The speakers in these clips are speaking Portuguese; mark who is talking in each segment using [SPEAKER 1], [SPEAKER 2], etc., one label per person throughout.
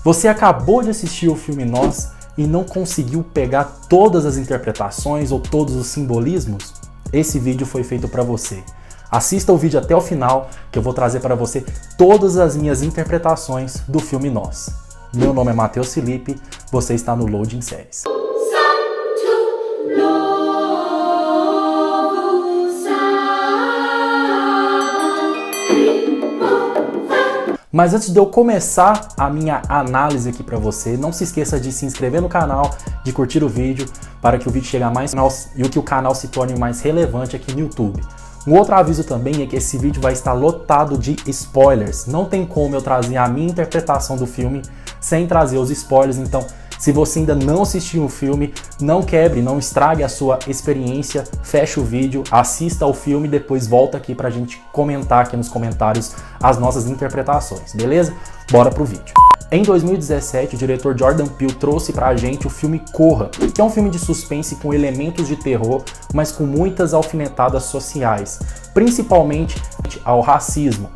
[SPEAKER 1] Você acabou de assistir o filme Nós e não conseguiu pegar todas as interpretações ou todos os simbolismos? Esse vídeo foi feito para você. Assista o vídeo até o final, que eu vou trazer para você todas as minhas interpretações do filme Nós. Meu nome é Matheus Felipe, você está no Loading Séries. Mas antes de eu começar a minha análise aqui para você, não se esqueça de se inscrever no canal, de curtir o vídeo, para que o vídeo chegue a mais e que o canal se torne mais relevante aqui no YouTube. Um outro aviso também é que esse vídeo vai estar lotado de spoilers. Não tem como eu trazer a minha interpretação do filme sem trazer os spoilers, então se você ainda não assistiu o filme, não quebre, não estrague a sua experiência, feche o vídeo, assista ao filme e depois volta aqui pra gente comentar aqui nos comentários as nossas interpretações, beleza? Bora pro vídeo. Em 2017, o diretor Jordan Peele trouxe pra gente o filme Corra, que é um filme de suspense com elementos de terror, mas com muitas alfinetadas sociais, principalmente ao racismo.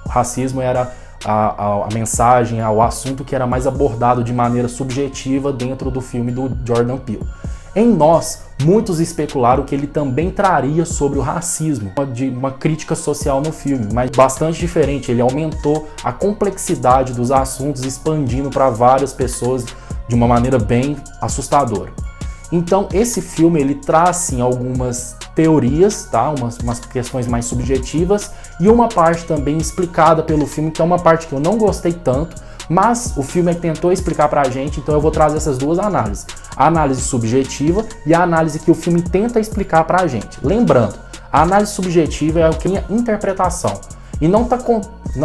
[SPEAKER 1] O racismo era a mensagem, o assunto que era mais abordado de maneira subjetiva dentro do filme do Jordan Peele. Em Nós, muitos especularam que ele também traria sobre o racismo, de uma crítica social no filme, mas bastante diferente. Ele aumentou a complexidade dos assuntos, expandindo para várias pessoas de uma maneira bem assustadora. Então, esse filme ele traz sim algumas teorias, tá? Umas questões mais subjetivas e uma parte também explicada pelo filme, que é uma parte que eu não gostei tanto, mas o filme tentou explicar pra gente, então eu vou trazer essas duas análises. A análise subjetiva e a análise que o filme tenta explicar pra gente. Lembrando, a análise subjetiva é a minha interpretação. E não tá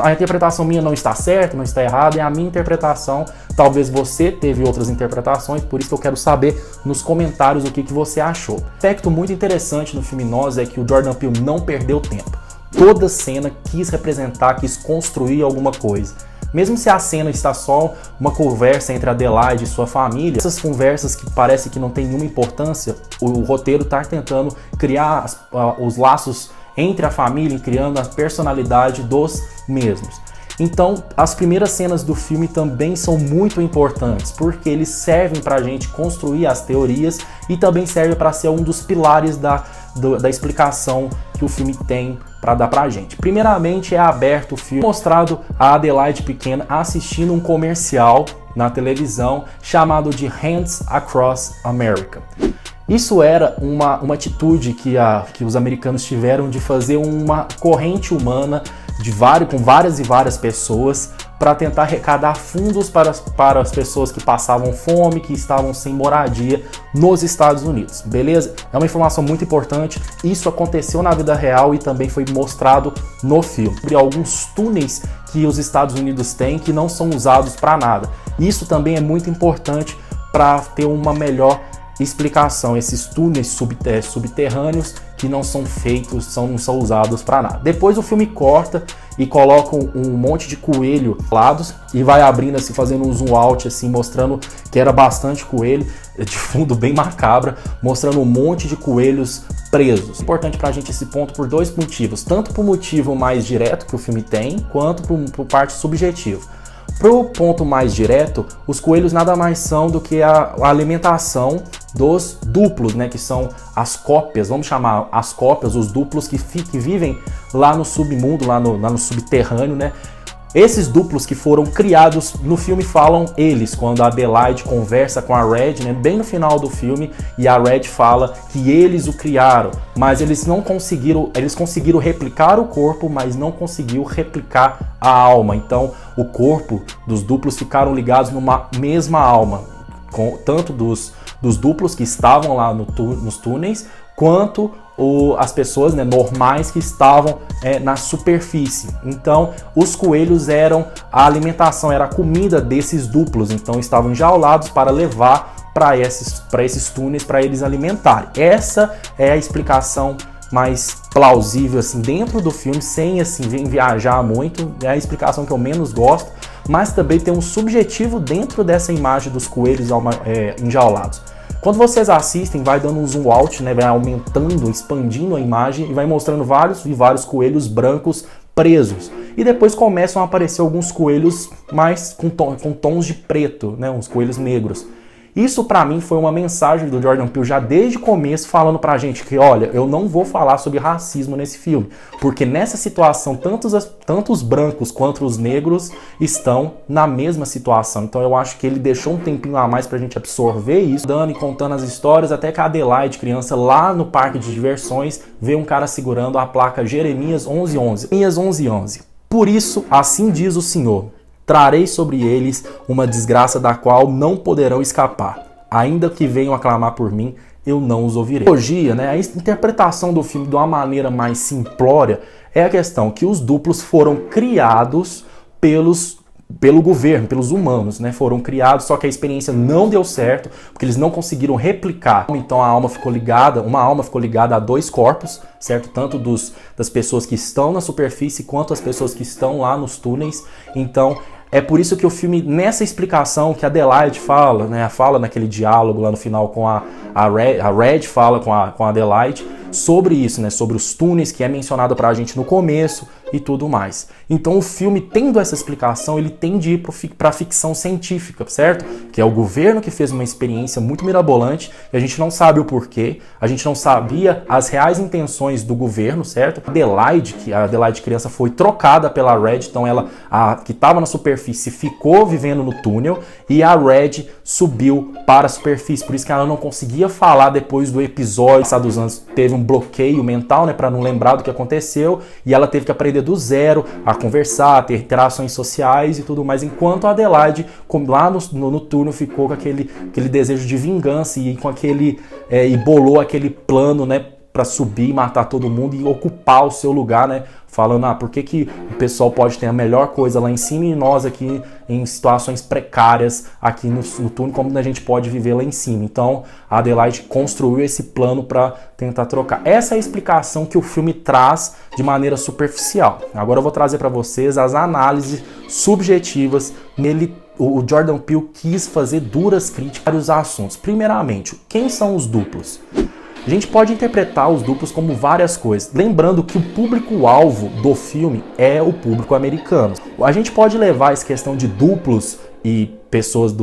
[SPEAKER 1] a interpretação minha não está certa, não está errada, é a minha interpretação. Talvez você teve outras interpretações, por isso que eu quero saber nos comentários o que você achou. Um aspecto muito interessante no filme Nós é que o Jordan Peele não perdeu tempo. Toda cena quis representar, quis construir alguma coisa. Mesmo se a cena está só uma conversa entre Adelaide e sua família, essas conversas que parece que não tem nenhuma importância, o roteiro está tentando criar os laços entre a família, criando a personalidade dos mesmos. Então, as primeiras cenas do filme também são muito importantes, porque eles servem para a gente construir as teorias e também servem para ser um dos pilares da explicação que o filme tem para dar pra gente. Primeiramente, é aberto o filme, mostrado a Adelaide pequena assistindo um comercial na televisão chamado de Hands Across America. Isso era uma atitude que os americanos tiveram de fazer uma corrente humana com várias e várias pessoas para tentar arrecadar fundos para as pessoas que passavam fome, que estavam sem moradia nos Estados Unidos, beleza? É uma informação muito importante, isso aconteceu na vida real e também foi mostrado no filme. Sobre alguns túneis que os Estados Unidos têm que não são usados para nada. Isso também é muito importante para ter uma melhor explicação, esses túneis subterrâneos que não são feitos, não são usados para nada. Depois o filme corta e coloca um monte de coelho lados e vai abrindo assim, fazendo um zoom out assim, mostrando que era bastante coelho, de fundo bem macabra, mostrando um monte de coelhos presos. Importante pra gente esse ponto por dois motivos, tanto por motivo mais direto que o filme tem, quanto por parte subjetiva. Pro ponto mais direto, os coelhos nada mais são do que a alimentação dos duplos, né, que são as cópias, vamos chamar as cópias, os duplos que vivem lá no submundo, lá no subterrâneo, né? Esses duplos que foram criados no filme falam eles, quando a Adelaide conversa com a Red, né, bem no final do filme, e a Red fala que eles o criaram, mas eles conseguiram replicar o corpo, mas não conseguiram replicar a alma. Então, o corpo dos duplos ficaram ligados numa mesma alma, tanto dos duplos que estavam lá nos túneis, quanto as pessoas, né, normais que estavam na superfície. Então, os coelhos eram a alimentação, era a comida desses duplos, então estavam enjaulados para levar para esses túneis para eles alimentarem. Essa é a explicação mais plausível assim dentro do filme, sem assim viajar muito, é a explicação que eu menos gosto, mas também tem um subjetivo dentro dessa imagem dos coelhos enjaulados. Quando vocês assistem, vai dando um zoom out, né, vai aumentando, expandindo a imagem e vai mostrando vários coelhos brancos presos. E depois começam a aparecer alguns coelhos mais com tons de preto, né? Uns coelhos negros. Isso pra mim foi uma mensagem do Jordan Peele já desde o começo, falando pra gente que, olha, eu não vou falar sobre racismo nesse filme, porque nessa situação tanto os brancos quanto os negros estão na mesma situação. Então eu acho que ele deixou um tempinho a mais pra gente absorver isso, dando e contando as histórias, até que a Adelaide, criança, lá no parque de diversões, vê um cara segurando a placa Jeremias 11:11. Jeremias 11:11. Por isso, assim diz o Senhor: trarei sobre eles uma desgraça da qual não poderão escapar. Ainda que venham a clamar por mim, eu não os ouvirei. A né, a interpretação do filme de uma maneira mais simplória é a questão que os duplos foram criados pelo governo, pelos humanos, né? Foram criados, só que a experiência não deu certo, porque eles não conseguiram replicar. Então uma alma ficou ligada a dois corpos, certo? Tanto das pessoas que estão na superfície, quanto as pessoas que estão lá nos túneis. Então é por isso que o filme, nessa explicação que a Adelaide fala, né? Fala naquele diálogo lá no final com a Red fala com a Adelaide sobre isso, né? Sobre os túneis, que é mencionado pra gente no começo e tudo mais. Então o filme, tendo essa explicação, ele tem de ir para a ficção científica, certo? Que é o governo que fez uma experiência muito mirabolante e a gente não sabe o porquê, a gente não sabia as reais intenções do governo, certo? A Adelaide criança foi trocada pela Red, então ela, que estava na superfície, ficou vivendo no túnel e a Red subiu para a superfície, por isso que ela não conseguia falar depois do episódio. Passados anos teve um bloqueio mental, né, para não lembrar do que aconteceu, e ela teve que aprender do zero a conversar, a ter interações sociais e tudo mais, enquanto a Adelaide, lá no túnel, ficou com aquele desejo de vingança e com e bolou aquele plano, né, para subir e matar todo mundo e ocupar o seu lugar, né, falando, por que o pessoal pode ter a melhor coisa lá em cima e nós aqui em situações precárias aqui no túnel, como a gente pode viver lá em cima. Então a Adelaide construiu esse plano para tentar trocar. Essa é a explicação que o filme traz de maneira superficial. Agora eu vou trazer para vocês as análises subjetivas. Nele, o Jordan Peele quis fazer duras críticas a vários assuntos. Primeiramente, quem são os duplos? A gente pode interpretar os duplos como várias coisas, lembrando que o público-alvo do filme é o público americano. A gente pode levar essa questão de duplos e pessoas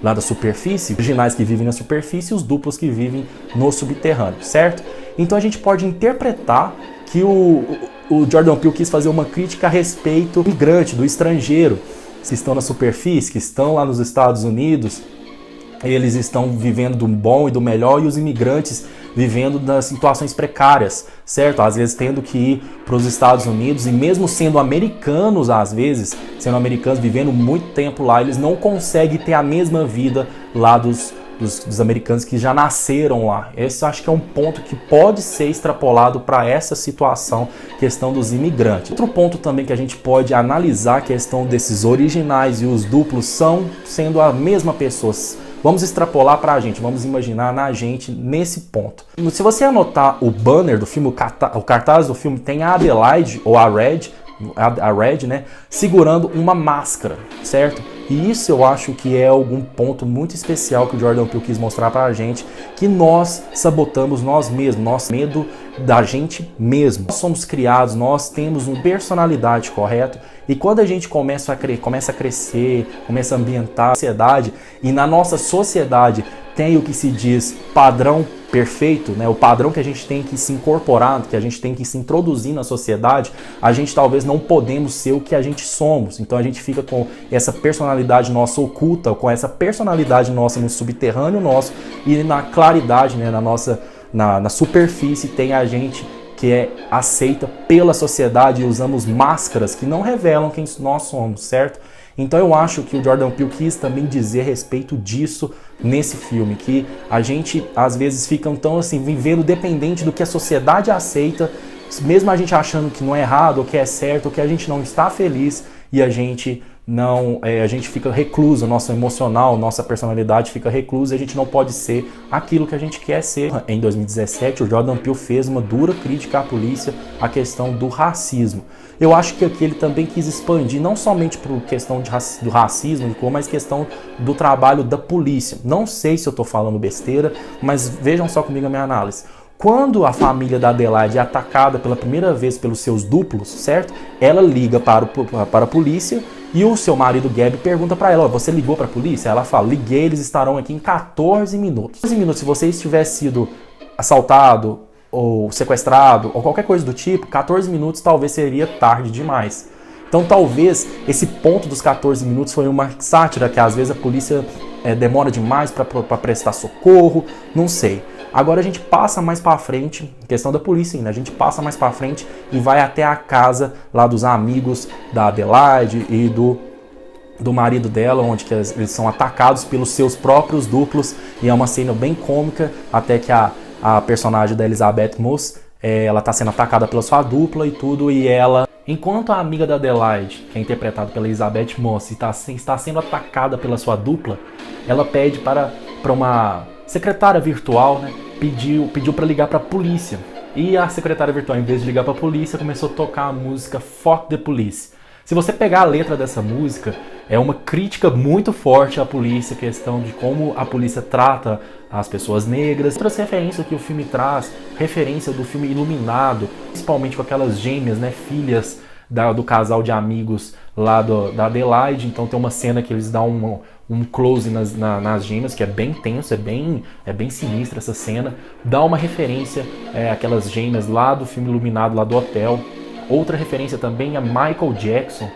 [SPEAKER 1] lá da superfície, originais que vivem na superfície e os duplos que vivem no subterrâneo, certo? Então a gente pode interpretar que o Jordan Peele quis fazer uma crítica a respeito do migrante, do estrangeiro, que estão na superfície, que estão lá nos Estados Unidos. Eles estão vivendo do bom e do melhor e os imigrantes vivendo das situações precárias, certo? Às vezes tendo que ir para os Estados Unidos e mesmo sendo americanos, vivendo muito tempo lá, eles não conseguem ter a mesma vida lá dos americanos que já nasceram lá. Esse acho que é um ponto que pode ser extrapolado para essa situação, questão dos imigrantes. Outro ponto também que a gente pode analisar, a questão desses originais e os duplos sendo a mesma pessoa. Vamos extrapolar pra gente, vamos imaginar na gente nesse ponto. Se você anotar o banner do filme, o cartaz do filme, tem a Adelaide, ou a Red, né, segurando uma máscara, certo? E isso eu acho que é algum ponto muito especial que o Jordan Peele quis mostrar pra gente, que nós sabotamos nós mesmos, nosso medo da gente mesmo. Nós somos criados, nós temos uma personalidade, correto? E quando a gente começa a crescer, começa a ambientar a sociedade, e na nossa sociedade tem o que se diz padrão perfeito, né? O padrão que a gente tem que se incorporar, que a gente tem que se introduzir na sociedade, a gente talvez não podemos ser o que a gente somos. Então a gente fica com essa personalidade nossa oculta, com essa personalidade nossa no subterrâneo nosso, e na claridade, né, na superfície tem a gente que é aceita pela sociedade e usamos máscaras que não revelam quem nós somos, certo? Então eu acho que o Jordan Peele quis também dizer a respeito disso nesse filme, que a gente às vezes fica tão assim, vivendo dependente do que a sociedade aceita, mesmo a gente achando que não é errado, ou que é certo, ou que a gente não está feliz, e a gente fica recluso, nosso emocional, nossa personalidade fica reclusa, e a gente não pode ser aquilo que a gente quer ser. Em 2017, o Jordan Peele fez uma dura crítica à polícia, à questão do racismo. Eu acho que aqui ele também quis expandir, não somente para a questão do racismo, mas questão do trabalho da polícia. Não sei se eu estou falando besteira, mas vejam só comigo a minha análise. Quando a família da Adelaide é atacada pela primeira vez pelos seus duplos, certo? Ela liga para a polícia e o seu marido Gabe pergunta para ela, você ligou para a polícia? Ela fala, liguei, eles estarão aqui em 14 minutos. 14 minutos, se você tivesse sido assaltado ou sequestrado ou qualquer coisa do tipo, 14 minutos talvez seria tarde demais. Então talvez esse ponto dos 14 minutos foi uma sátira, que às vezes a polícia demora demais para prestar socorro, não sei. Agora a gente passa mais para frente, questão da polícia ainda, a gente passa mais para frente e vai até a casa lá dos amigos da Adelaide e do marido dela, onde que eles são atacados pelos seus próprios duplos, e é uma cena bem cômica, até que a personagem da Elizabeth Moss, ela está sendo atacada pela sua dupla e tudo, e ela... Enquanto a amiga da Adelaide, que é interpretada pela Elizabeth Moss, está sendo atacada pela sua dupla, ela pede para uma secretária virtual, né, pediu para ligar para a polícia. E a secretária virtual, em vez de ligar para a polícia, começou a tocar a música Fuck the Police. Se você pegar a letra dessa música, é uma crítica muito forte à polícia, questão de como a polícia trata as pessoas negras. Outras referências que o filme traz, referência do filme Iluminado, principalmente com aquelas gêmeas, né, filhas do casal de amigos lá da Adelaide. Então tem uma cena que eles dão um close nas gêmeas, que é bem tenso, é bem sinistra essa cena. Dá uma referência àquelas gêmeas lá do filme Iluminado, lá do hotel. Outra referência também é Michael Jackson.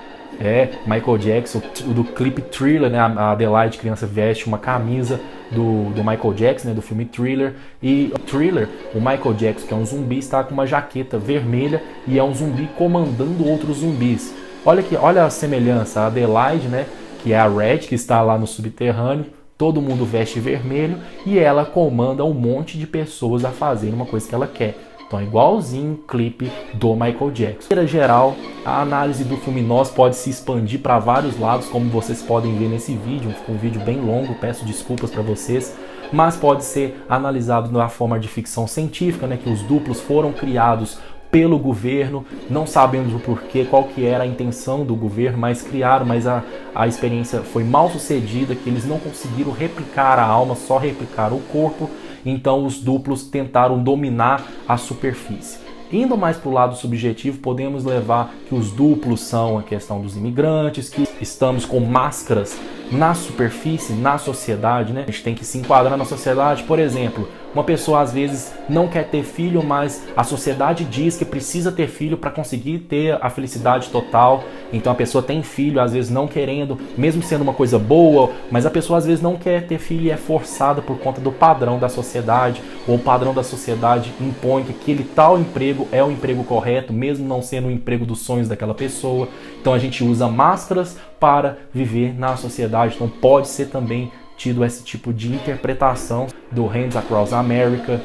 [SPEAKER 1] Michael Jackson, do clipe Thriller, né? A Adelaide, criança, veste uma camisa do Michael Jackson, né? Do filme Thriller. E Thriller, o Michael Jackson, que é um zumbi, está com uma jaqueta vermelha e é um zumbi comandando outros zumbis. Olha a semelhança, a Adelaide, né? Que é a Red, que está lá no subterrâneo. Todo mundo veste vermelho e ela comanda um monte de pessoas a fazer uma coisa que ela quer. Então é igualzinho o clipe do Michael Jackson. Em geral, a análise do filme Nós pode se expandir para vários lados, como vocês podem ver nesse vídeo. Ficou um vídeo bem longo, peço desculpas para vocês. Mas pode ser analisado na forma de ficção científica, né, que os duplos foram criados pelo governo, não sabemos o porquê, qual que era a intenção do governo, mas criaram, mas a experiência foi mal sucedida, que eles não conseguiram replicar a alma, só replicaram o corpo. Então os duplos tentaram dominar a superfície. Indo mais para o lado subjetivo, podemos levar que os duplos são a questão dos imigrantes, que estamos com máscaras na superfície, na sociedade, né? A gente tem que se enquadrar na sociedade. Por exemplo, uma pessoa às vezes não quer ter filho, mas a sociedade diz que precisa ter filho para conseguir ter a felicidade total. Então a pessoa tem filho, às vezes não querendo, mesmo sendo uma coisa boa, mas a pessoa às vezes não quer ter filho e é forçada por conta do padrão da sociedade, ou o padrão da sociedade impõe que aquele tal emprego é o emprego correto, mesmo não sendo o emprego dos sonhos daquela pessoa. Então a gente usa máscaras para viver na sociedade. Então pode ser também tido esse tipo de interpretação do Hands Across America,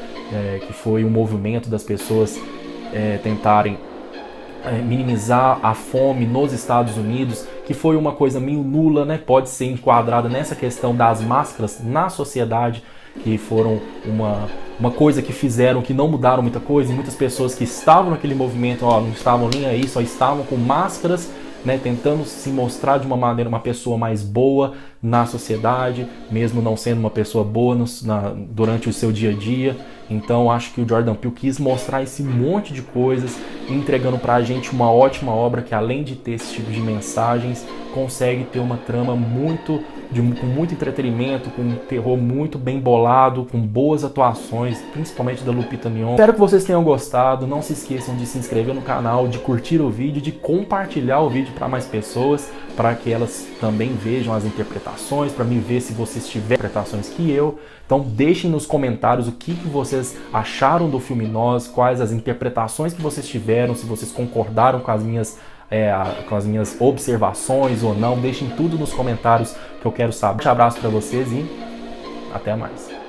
[SPEAKER 1] que foi um movimento das pessoas tentarem minimizar a fome nos Estados Unidos, que foi uma coisa meio nula, né? Pode ser enquadrada nessa questão das máscaras na sociedade, que foram uma coisa que fizeram, que não mudaram muita coisa, e muitas pessoas que estavam naquele movimento não estavam nem aí, só estavam com máscaras, né, tentando se mostrar de uma maneira, uma pessoa mais boa na sociedade, mesmo não sendo uma pessoa boa durante o seu dia a dia. Então acho que o Jordan Peele quis mostrar esse monte de coisas, entregando pra gente uma ótima obra que, além de ter esse tipo de mensagens, consegue ter uma trama com muito entretenimento, com um terror muito bem bolado, com boas atuações, principalmente da Lupita Nyong'o. Espero que vocês tenham gostado. Não se esqueçam de se inscrever no canal, de curtir o vídeo, de compartilhar o vídeo para mais pessoas, para que elas também vejam as interpretações, para mim ver se vocês tiverem interpretações que eu. Então deixem nos comentários o que vocês acharam do filme Nós, quais as interpretações que vocês tiveram, se vocês concordaram com as minhas observações ou não. Deixem tudo nos comentários que eu quero saber. Um abraço para vocês e até mais.